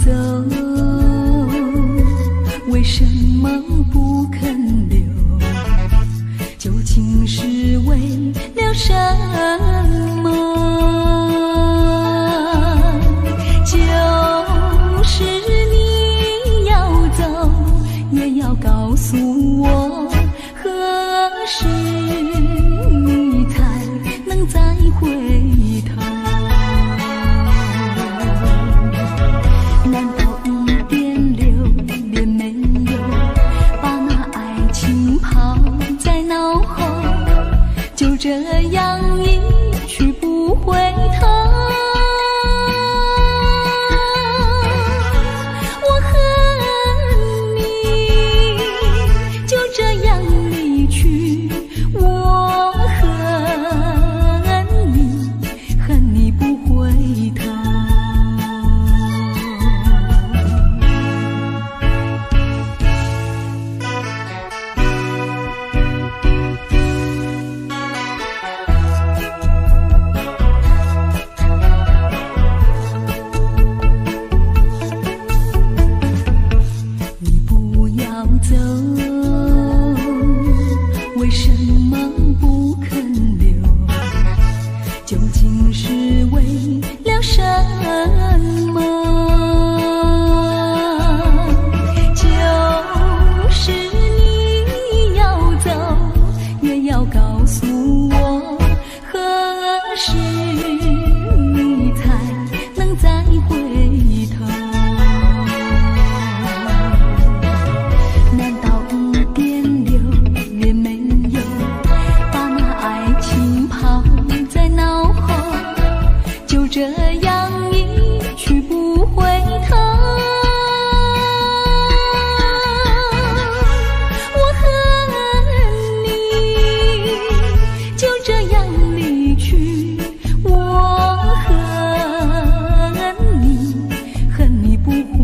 走？为什么不肯留？究竟是为了什么？就是你要走，也要告诉我，何时你才能再回头？难道一点留恋没有，把那爱情抛在脑后，就这样一去不回头？我恨你就这样离去，我恨你，恨你不回头。走，为什么不肯留？究竟是为了什么？就是你要走，也要告诉我，何时你才能再回头？这样一去不回头，我恨你就这样离去，我恨你，恨你不回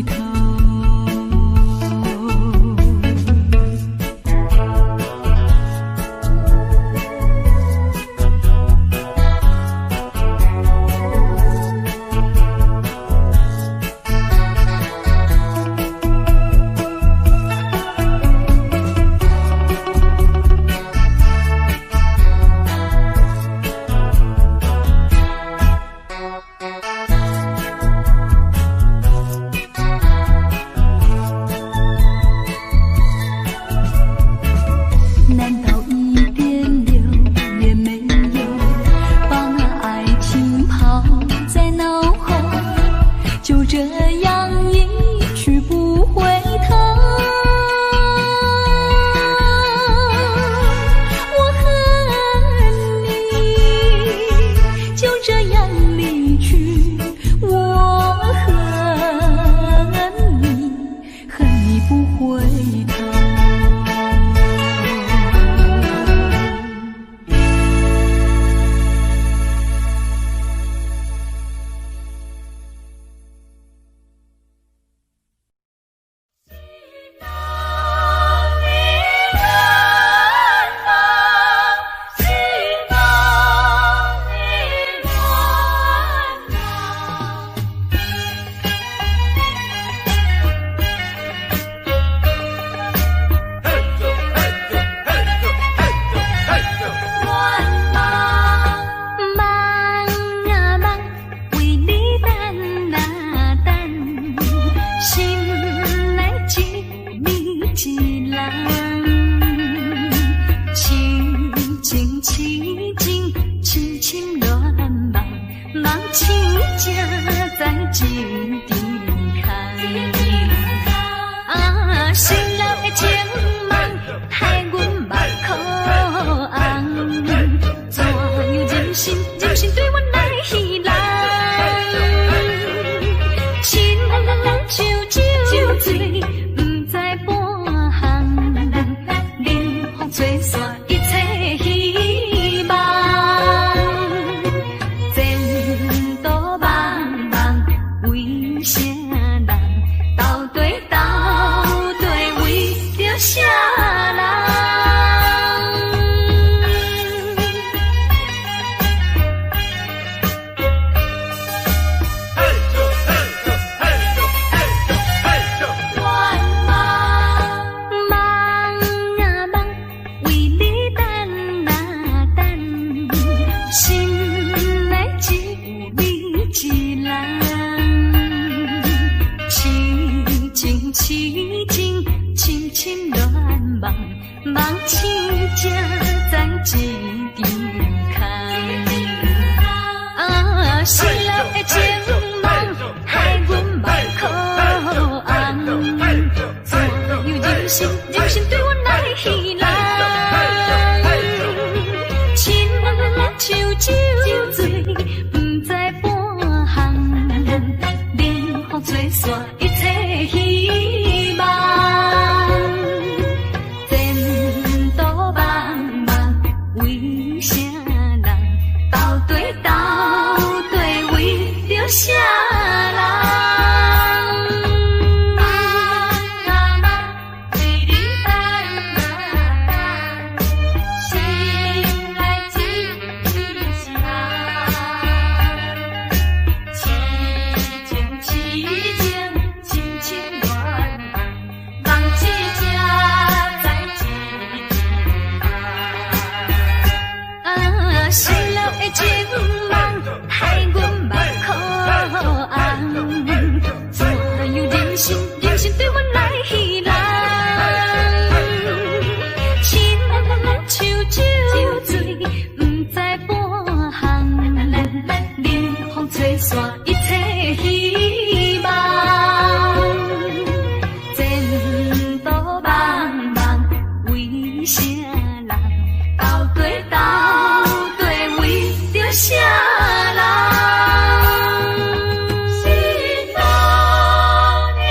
头。难道一点留也没有，把那爱情抛在脑后，就这样一去不回头？我恨你就这样离去，我恨你，恨你不回头。痴情，深深乱梦，梦醒才在一场空。啊，失落的情梦，害阮目眶红。怎样人生，人生对我来戏弄？亲像酒醉，不知半行，连风吹散一切希望。前途茫茫，为啥人？到底为着啥人？情梦害阮目眶红，怎样人生，人生对阮来戏弄？亲像酒醉，不知半行，连风吹散一切希望。前途茫茫，为啥人？到底啥人？是哪年？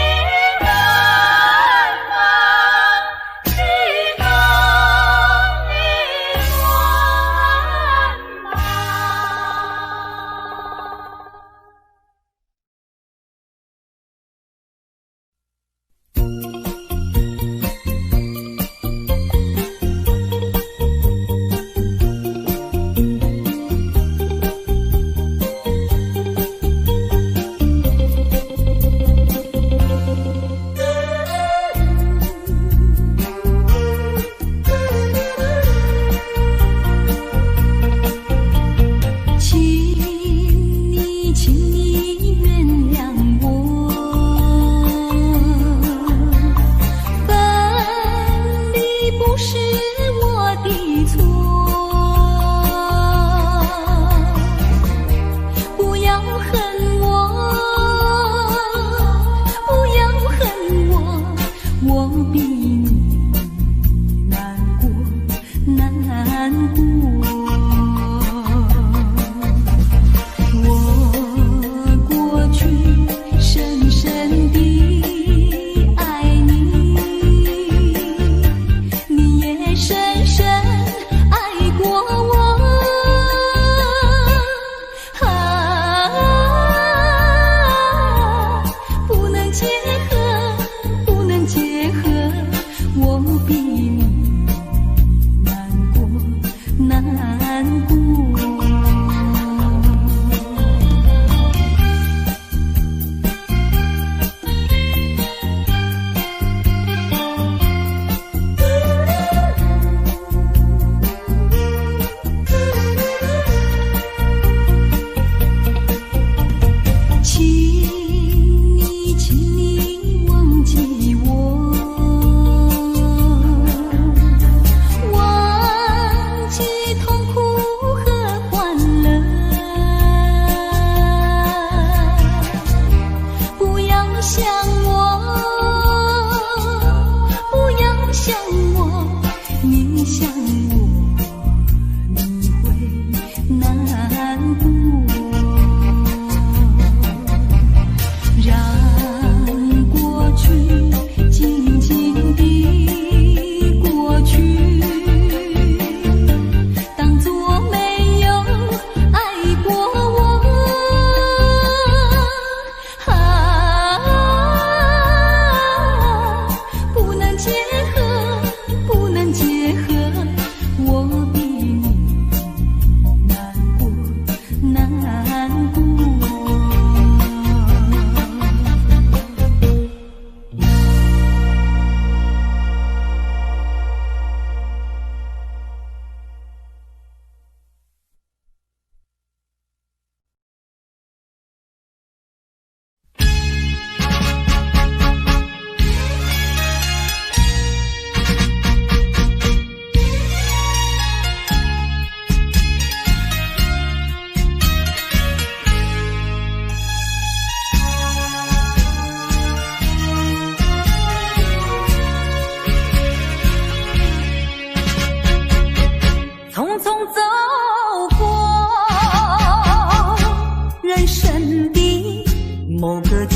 某个角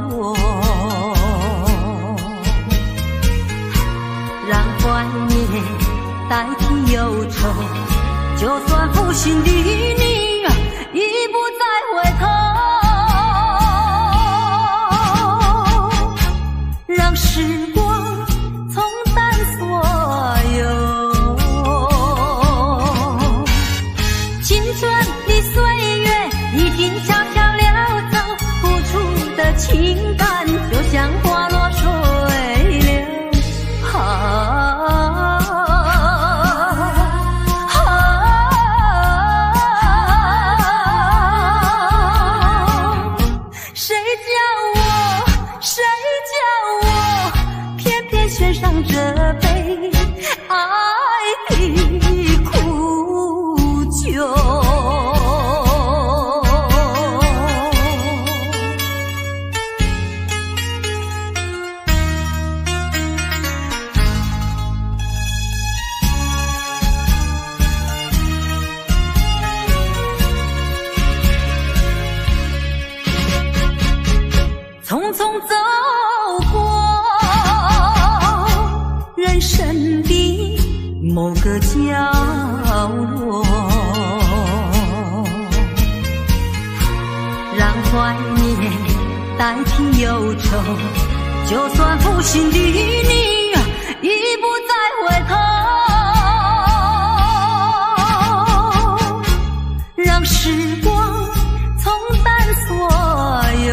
落，让怀念代替忧愁，就算负心的你已不再回头，让时光冲淡所有青春的岁月，已经悄悄溜走，付出的情感就像花落水流。谁叫我偏偏选上这杯爱的苦酒？匆匆走过人生的某个角落，让怀念代替忧愁，就算负心的你已不再回头，让时光冲淡所有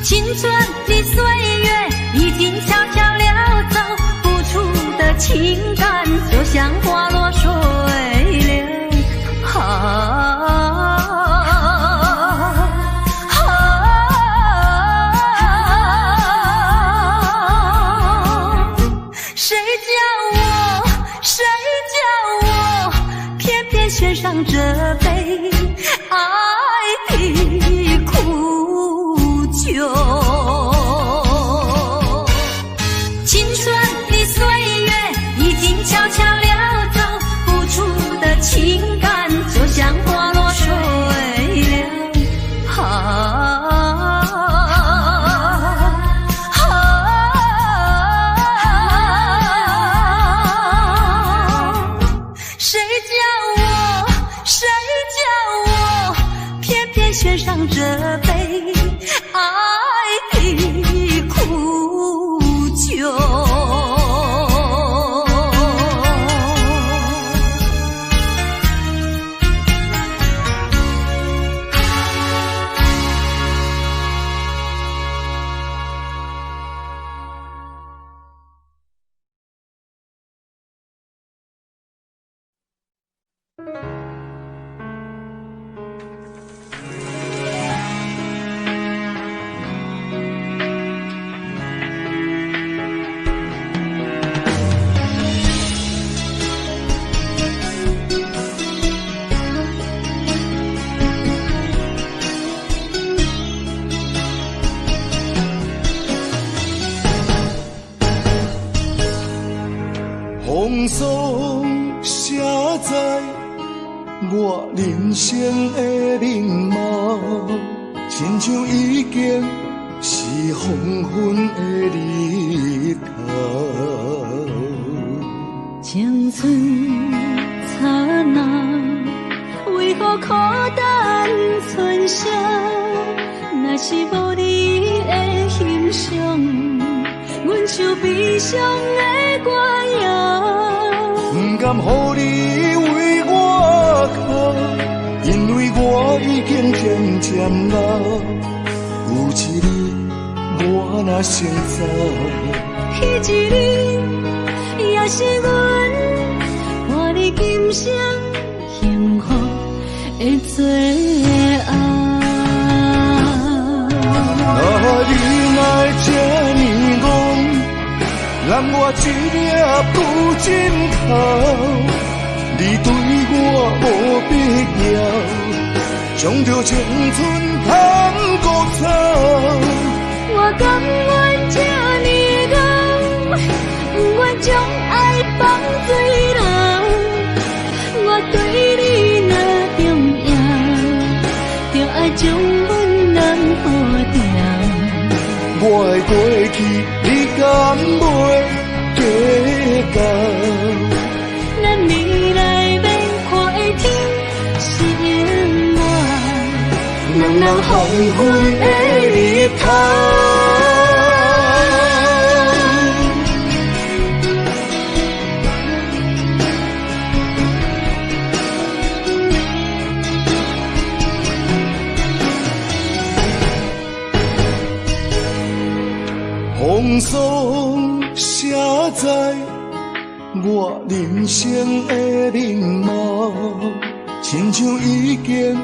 青春的岁月，已经悄悄溜走，付出的情感就像花落水流。谁叫我偏偏选上这杯爱的苦酒？青春的岁月已经悄悄溜走，付出的情感就像花落水流。谁叫我偏偏选上这杯爱的苦酒？风霜写在我人生的面貌，亲像已经是黄昏的日头。青春刹那，为何孤单存剩？若是无你的欣赏，阮就悲伤的歌谣。不甘予你为我哭，因为我已经渐渐老。有一日我若先走，彼一日也是阮伴你今生幸福的最后。你若这呢戆，让我一粒不尽头。你对我无必要，将着青春通孤草。我甘愿这呢戆，不愿将爱放水流。我对你若重要，将阮男抱定。我的过去，你敢袂计较？咱未来免看的天是永远，两人黄昏的日头。风霜写在我人生的面貌，亲像已经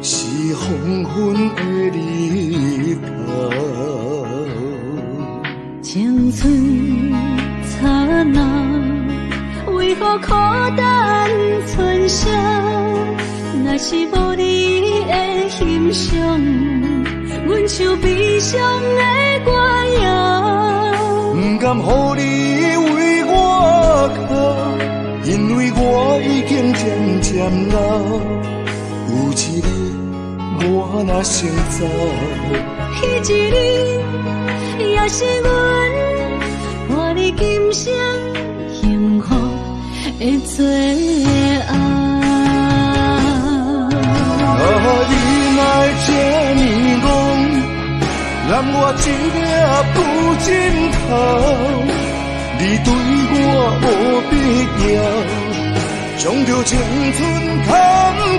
是黄昏的日头。青春刹那，为何孤单存剩？若是无你的欣赏，阮像悲伤的歌谣。不甘予你为我哭，因为我已经渐渐老。有一日我若先走，彼一日也是阮伴你今生幸福的最后。你哪会这呢戆？揽我一粒不枕头，你对我无必要，将着青春通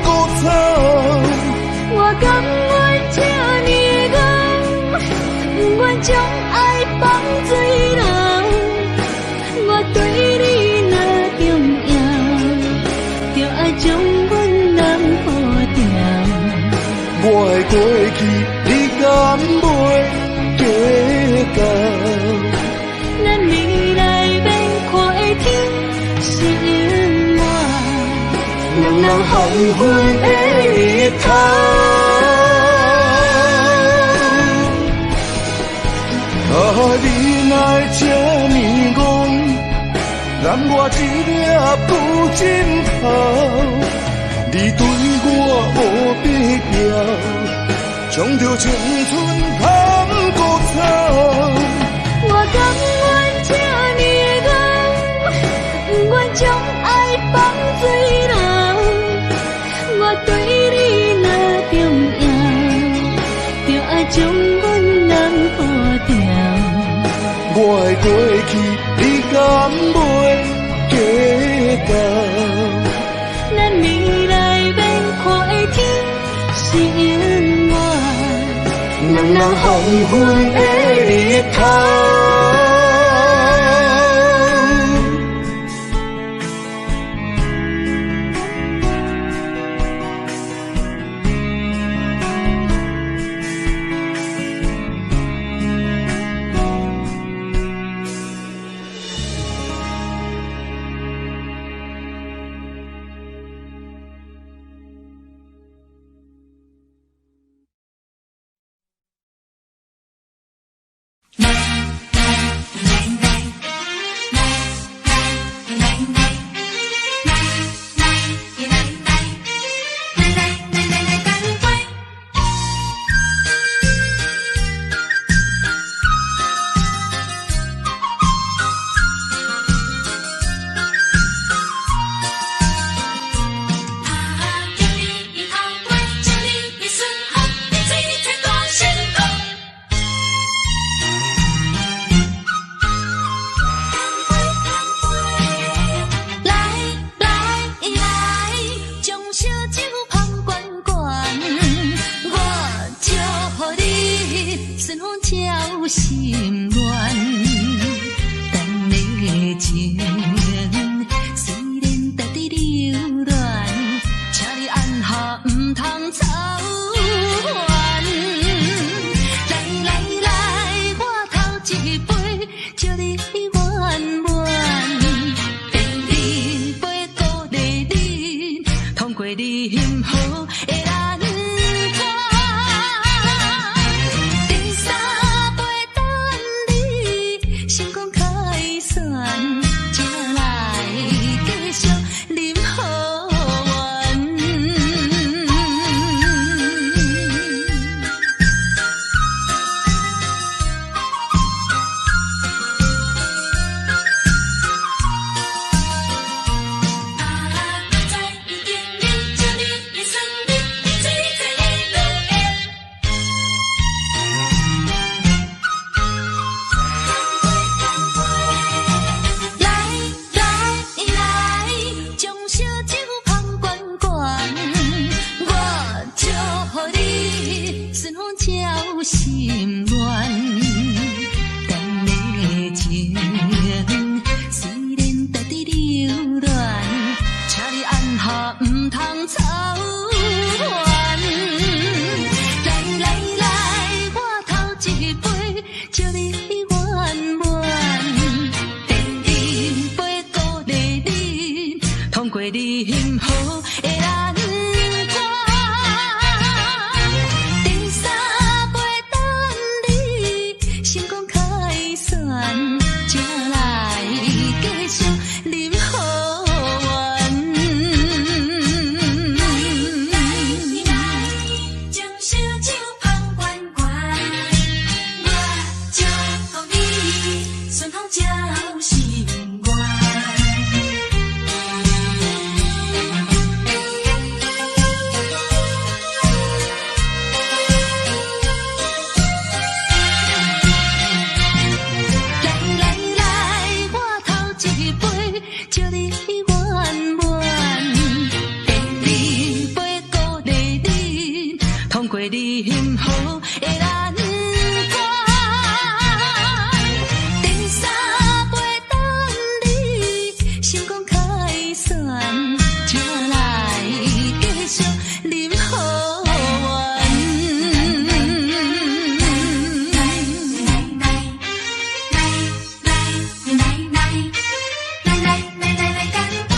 孤草。我甘愿这呢戆，不愿将爱放水流。我对你若重要，就爱将阮男抱定。我的过去，你敢袂计较？咱未来免看的天是永远，两人黄昏的日头。你哪会这呢戆？揽我一粒不枕头。你对我无必要，将着青春通孤草。我甘愿这呢戆，不愿将爱放水流。我对你若重要，就爱将阮男抱定。我的过去，你敢袂计较？咱未来免看的天是永远，两人黄昏的日头。予你顺风照心愿，咱的情虽然在伫流乱，请你按下唔通操烦。来来来，我头一杯，祝你圆满。第二杯鼓励你，通过你幸福的难关。第三杯等你成功开选，才来继续饮好运。你来将烧酒捧罐罐，我就予你顺风照心愿。来来来，我头一杯，祝你圆满。第二杯鼓励你，通过你幸福的难关。第三杯等你成功开选，才来继续饮好运。来干杯！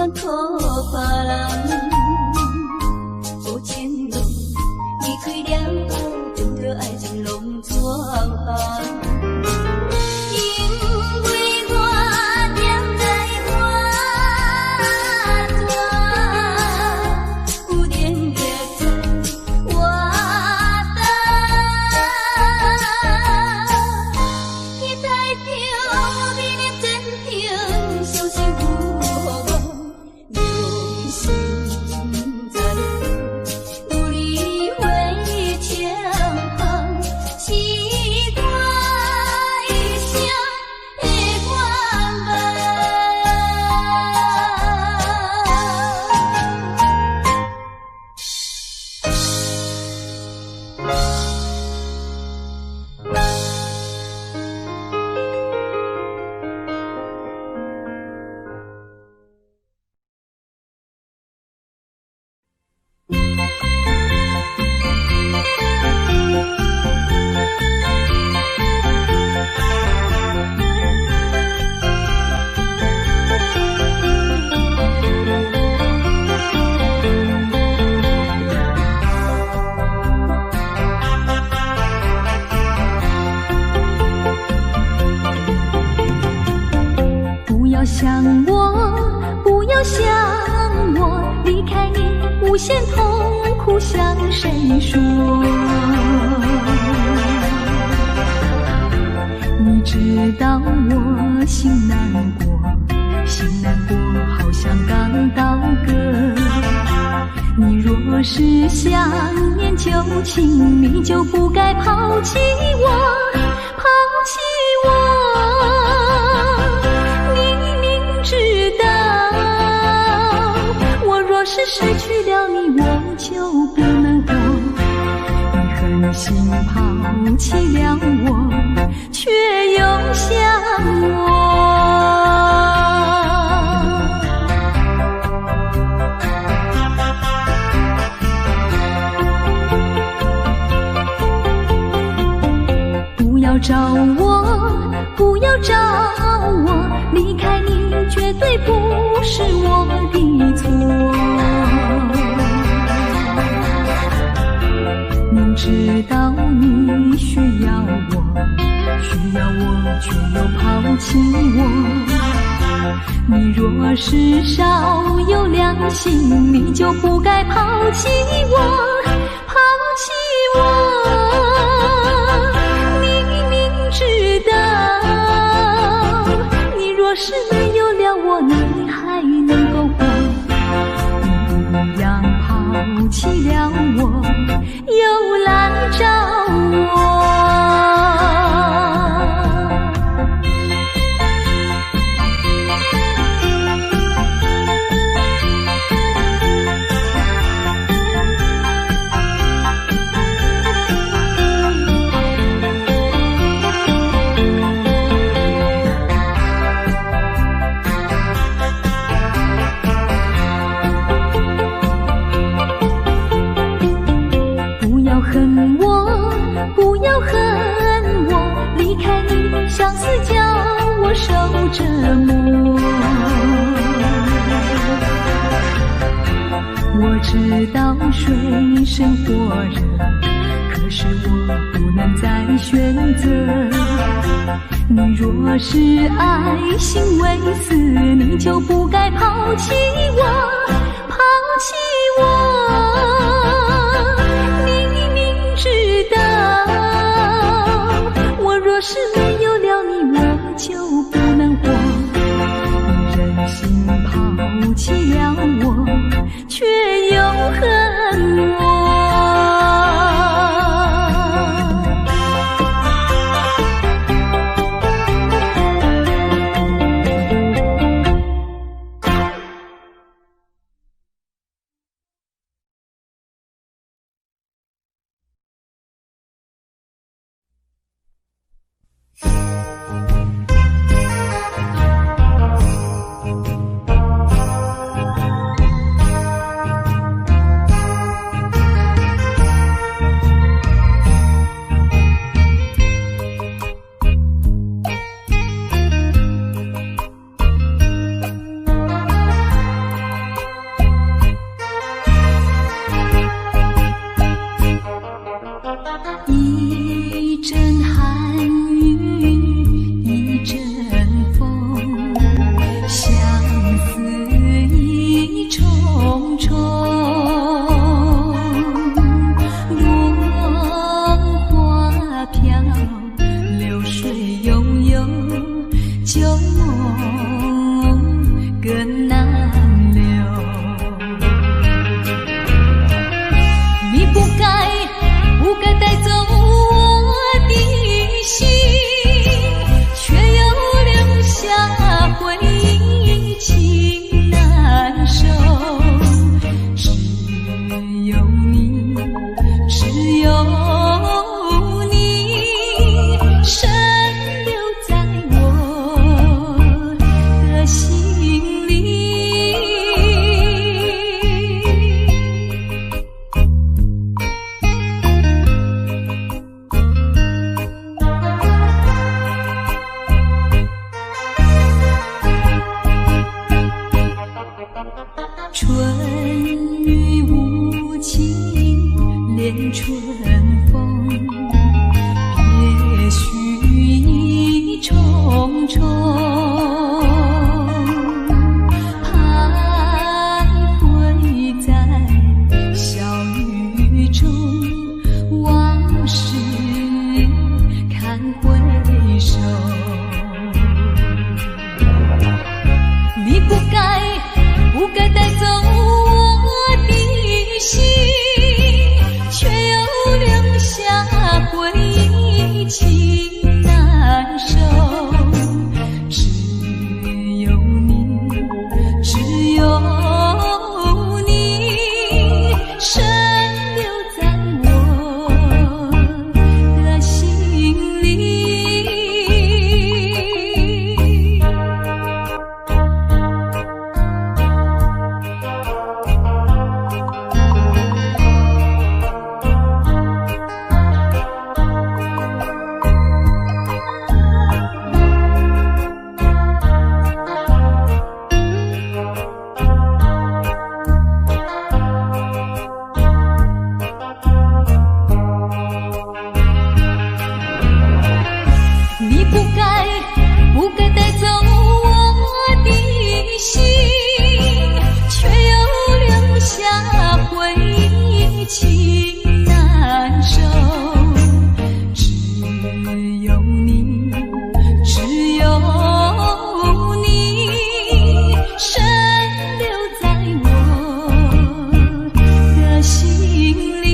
愿托别人。无前路，离开了后，将着爱情拢全放。因为我踮在花朵，有点热在我的，期待着美丽真情，相信有我用心在。有你为前行，是我一生的愿不要想我，不要想我，离开你无限痛苦向谁说？你知道我心难过，心难过好像刚到歌。你若是想念旧情，你就不该抛弃我，抛弃我。知道，我若是失去了你，我就不能活。你狠心抛弃了我，却又想我。不要找我，不要找我，离开你绝对不是我的错。明知道你需要我，却又抛弃我。你若是少有良心，你就不该抛弃我，抛弃我。你明知道，你若是没有了我，你还能够活。你一样抛弃了我，又来找我。不要恨我，离开你，相思叫我受折磨。我知道水深火热，可是我不能再选择。你若是爱心未死，你就不该抛弃我，抛弃我。知道，我若是没有了你，我就不能活。你忍心抛弃了我，却又恨我。春雨无情恋春风，别绪意重重，徘徊在小雨中，往事看回首。你不该带走我的心，却又留下回忆情难收。只有你，只有你，深留在我的心里。你不该带走我的心，却又留下回忆情难收。只有你，只有你，深留在我的心里。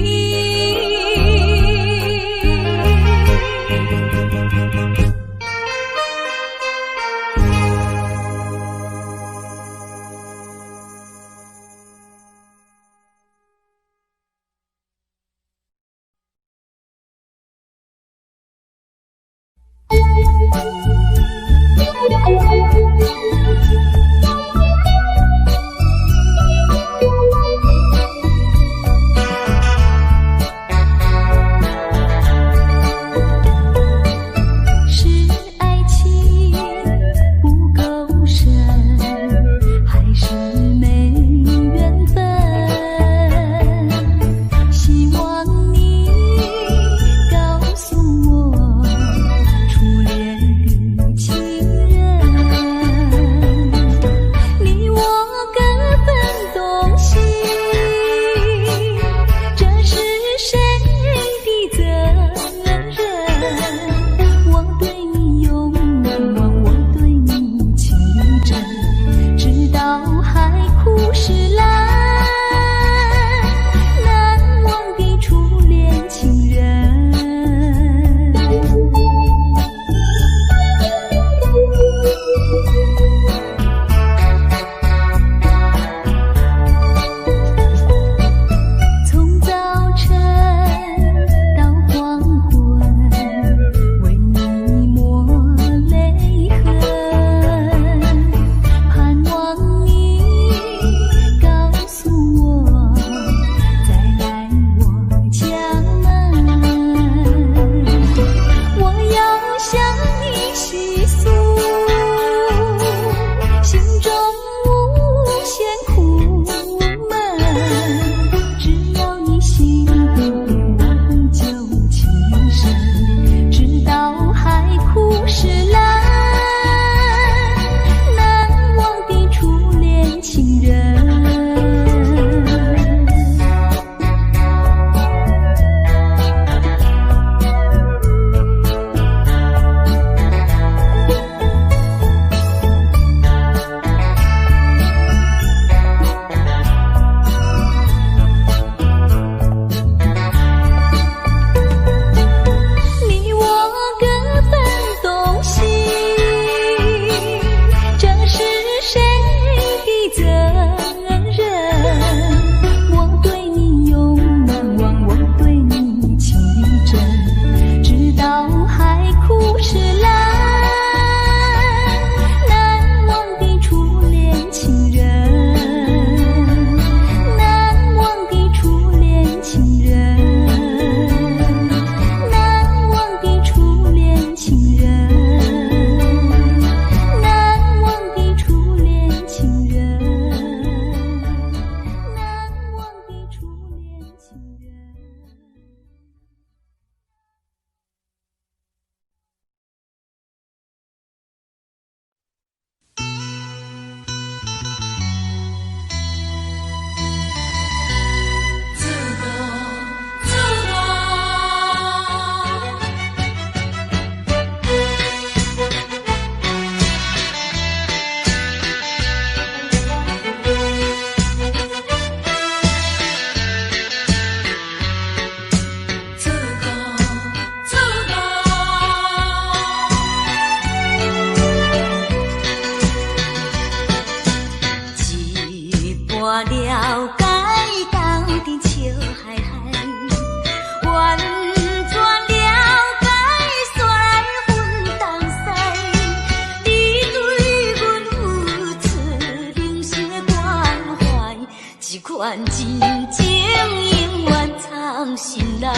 了解当阵笑嗨嗨，完全了解煞来阮东西。你对阮付出人生的关怀，这款真情永远藏心内。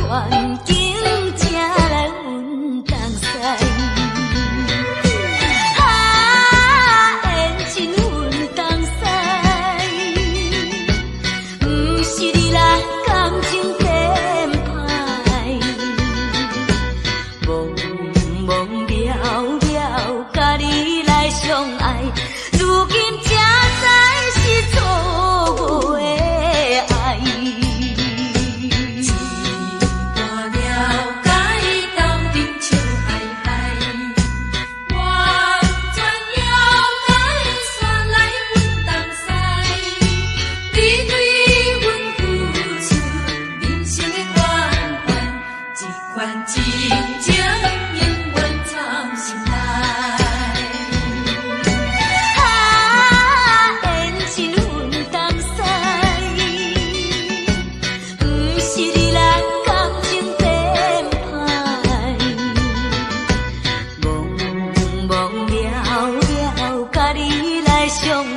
环境才来阮东西，缘尽阮东西，不是你人感情变歹，懵懵了了，甲你来相爱，如今才知是错误的爱。其中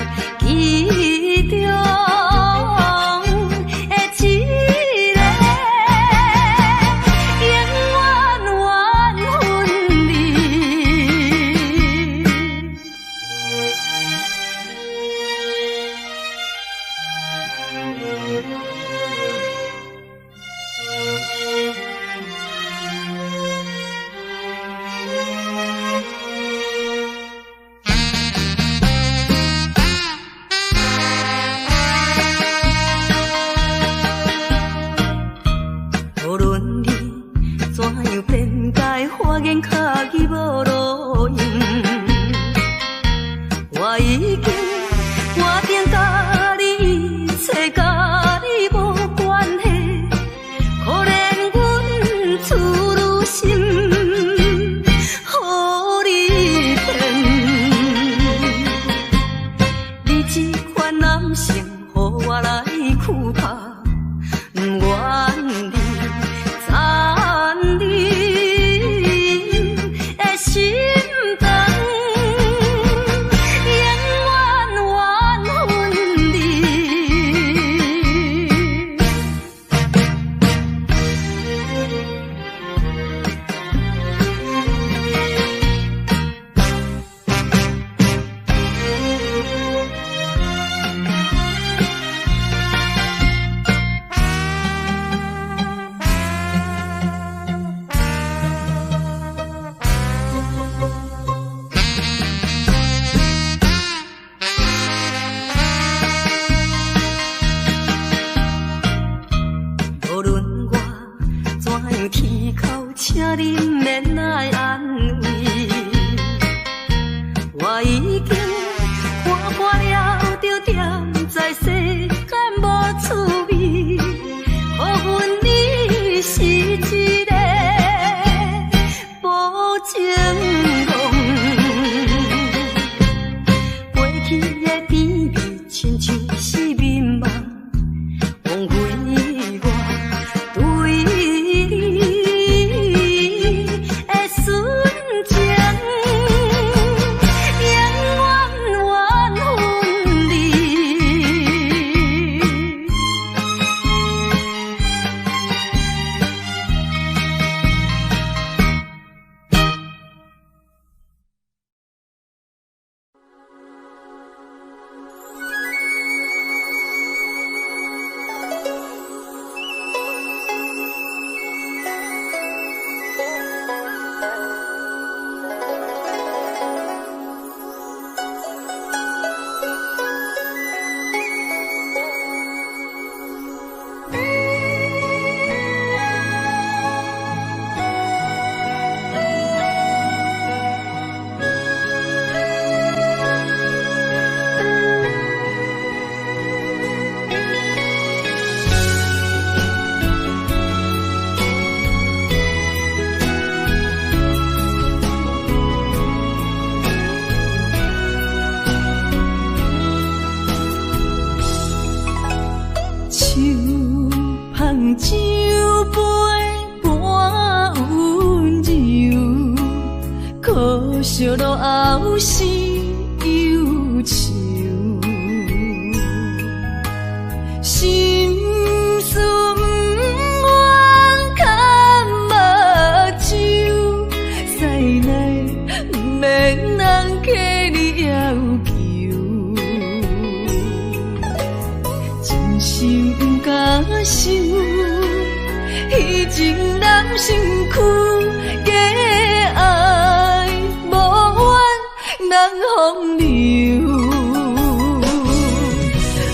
的一个。愿男性，予我来躯壳，不愿你残忍的心肠，永远怨恨你。无论我怎样乞求，请恁免来安慰。我已经看破了，就踮在世间无趣味。可阮你是一个无情郎，过去的甜蜜亲像是眠梦，枉费我对你的纯情，永远怨恨你。手捧酒杯半温柔，可惜落后是忧愁。心事不愿牵目睭，使来不免人客你要求。真心不敢想，迄情难身躯，假爱无怨人风流。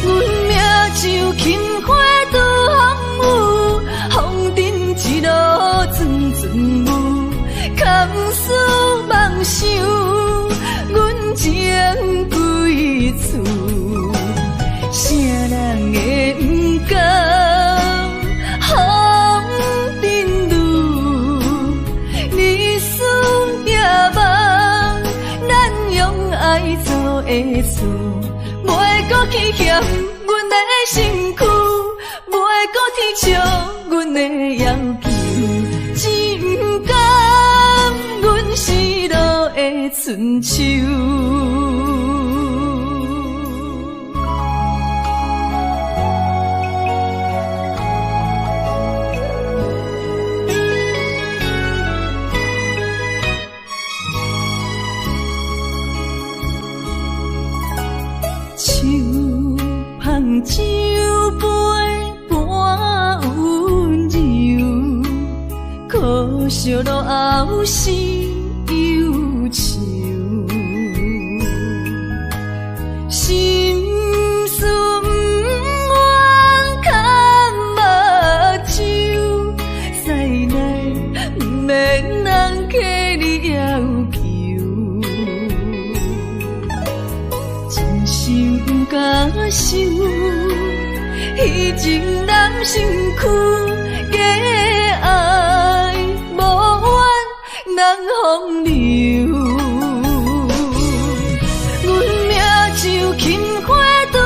阮命像轻花拄风雨，风尘一路阵阵雾，空思梦想，阮情归厝。啥人会不甘风尘路？你思也梦，咱用爱做的错，袂搁去嫌阮的身躯，袂搁天笑阮的要求，只不甘阮失落的春秋。手捧酒杯半温柔，可惜落后是忧愁。心事不愿牵目睭，使来不免人客你要求。真心不敢想，迄情难身躯，假爱无怨人风流。阮命像轻花拄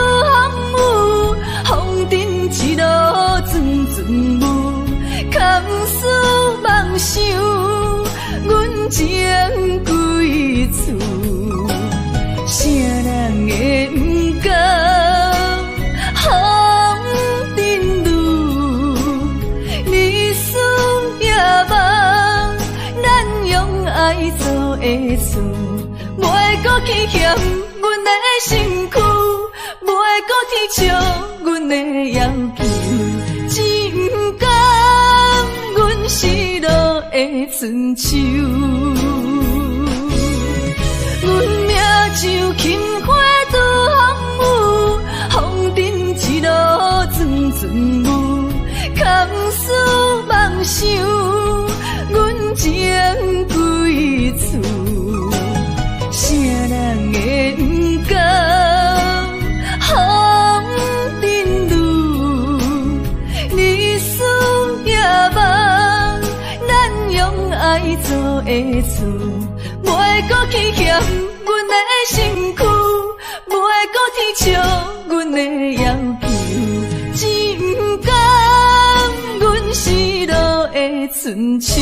的厝，袂搁去嫌阮的身躯，袂搁去笑阮的要求，只不甘阮失落的春秋。阮命像轻花拄风雨，风尘一路转转舞，空思梦想，阮情归厝。啥人会不甘风尘路？日思夜梦，咱用爱做的厝，袂搁去嫌阮的身躯，袂搁去笑阮的要求，只不甘阮失落的春秋。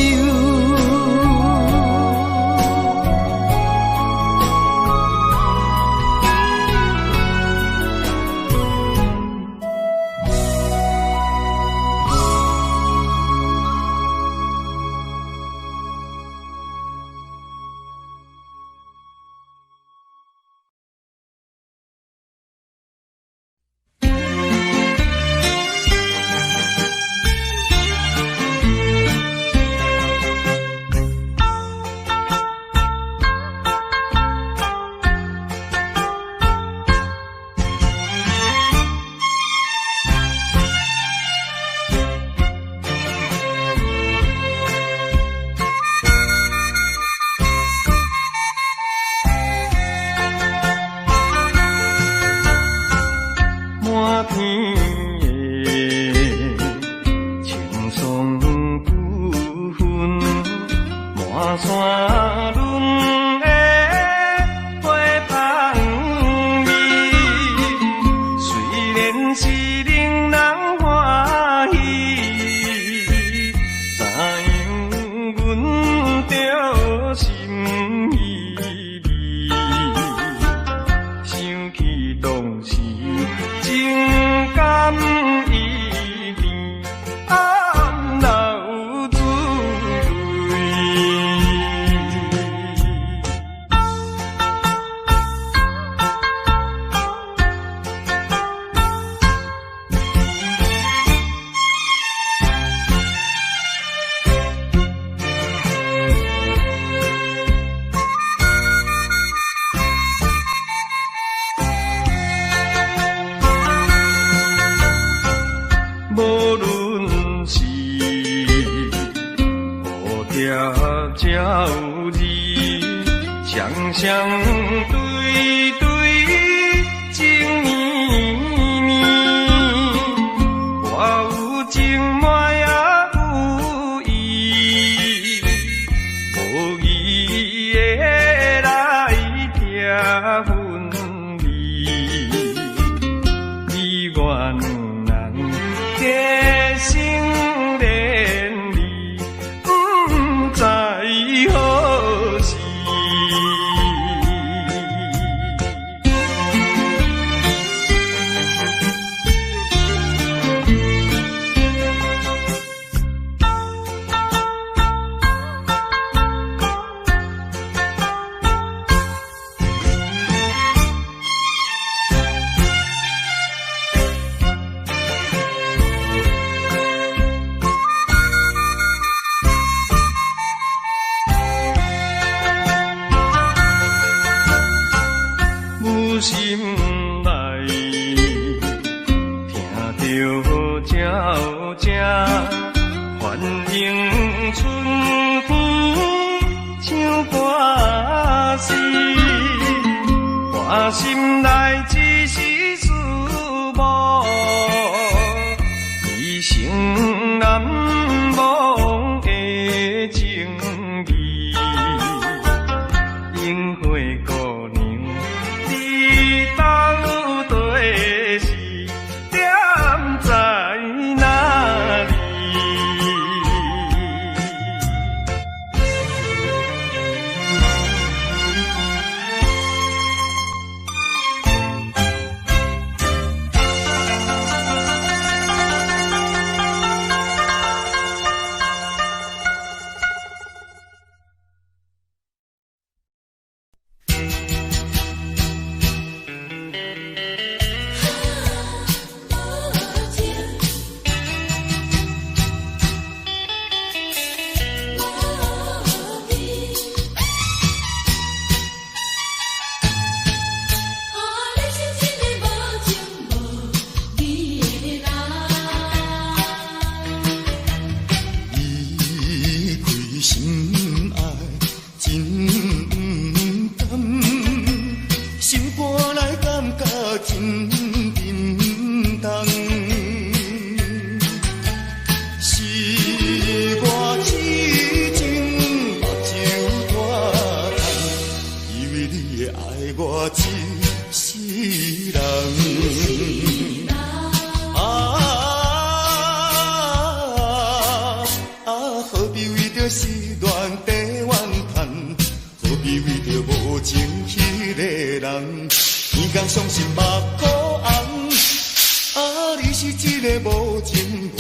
个无情无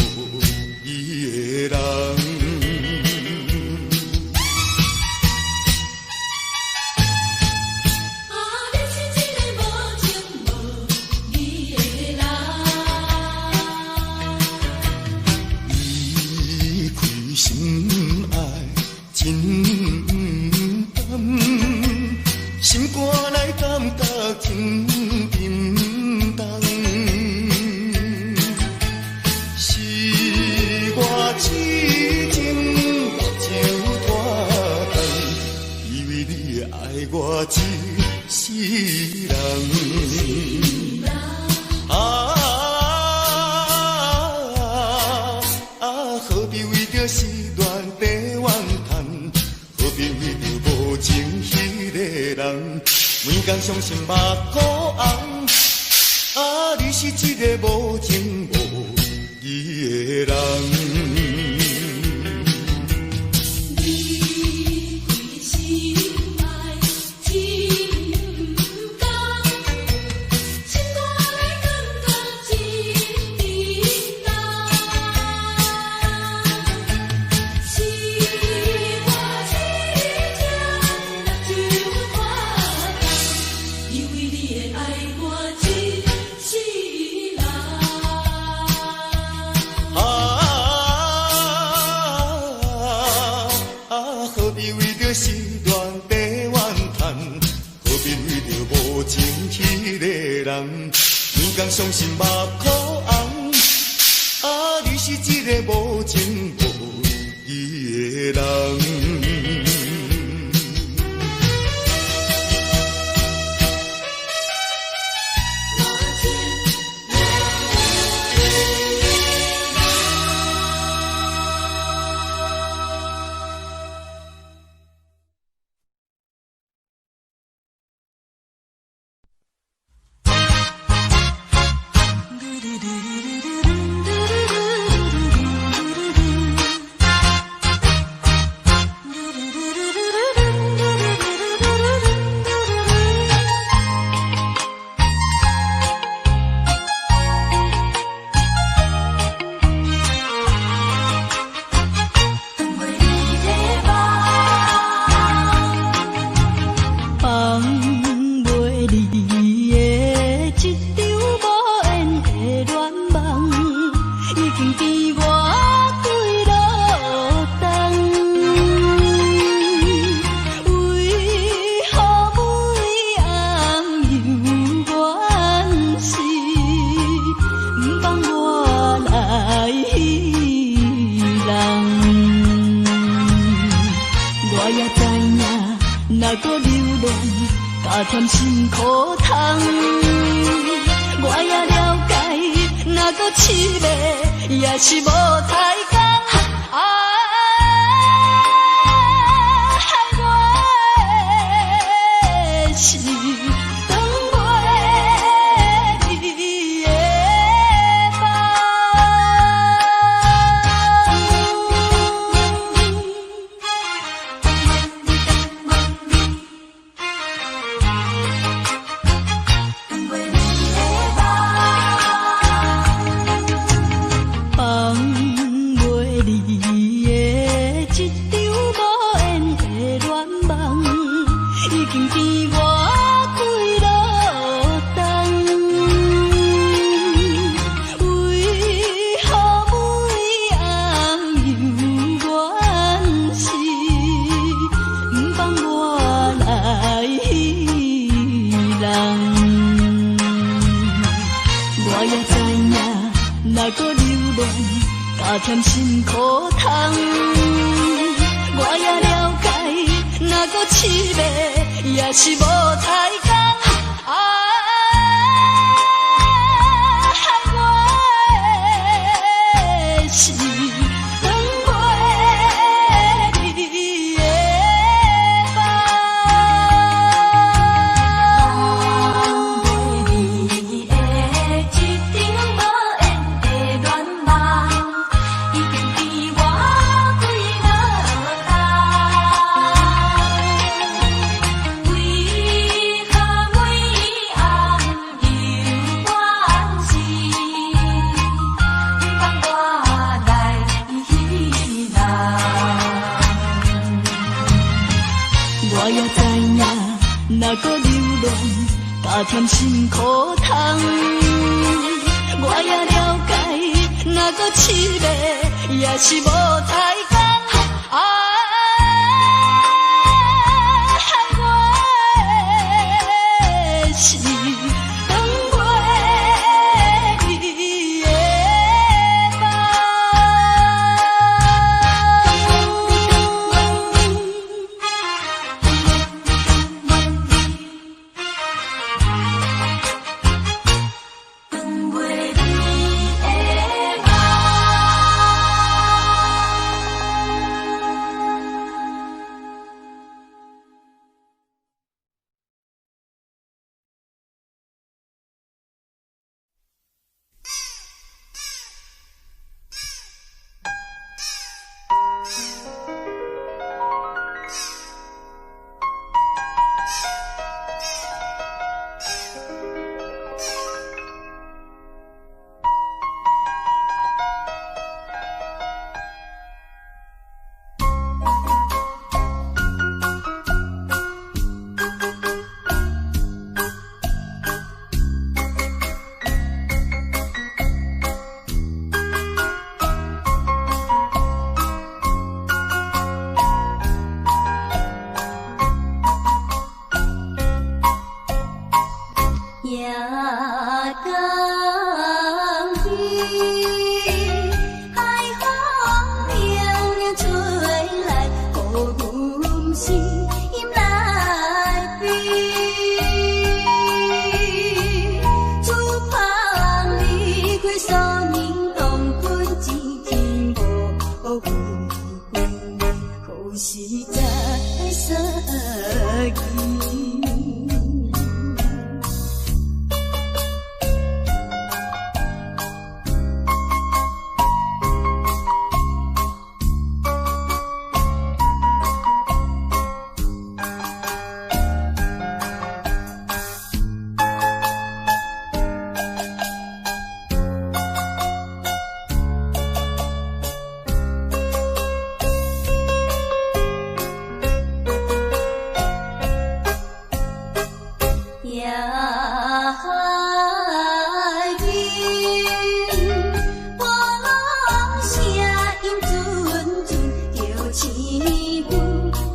义的人。相信目眶红，你是一个无情无义的人。相信目眶红，你是一个无情无义的人。添心苦痛，我也了解，若搁凄迷，也是无彩工。害我的是长袂离的添心苦痛，我也了解，若搁凄迷，也是无彩工。害我的是长袂离的长袂离的一场无缘的恋梦。为何每添辛苦痛。我也了解，若搁凄迷，也是无彩工。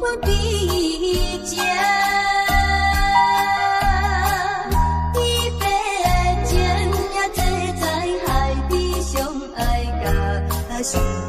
我的心。心。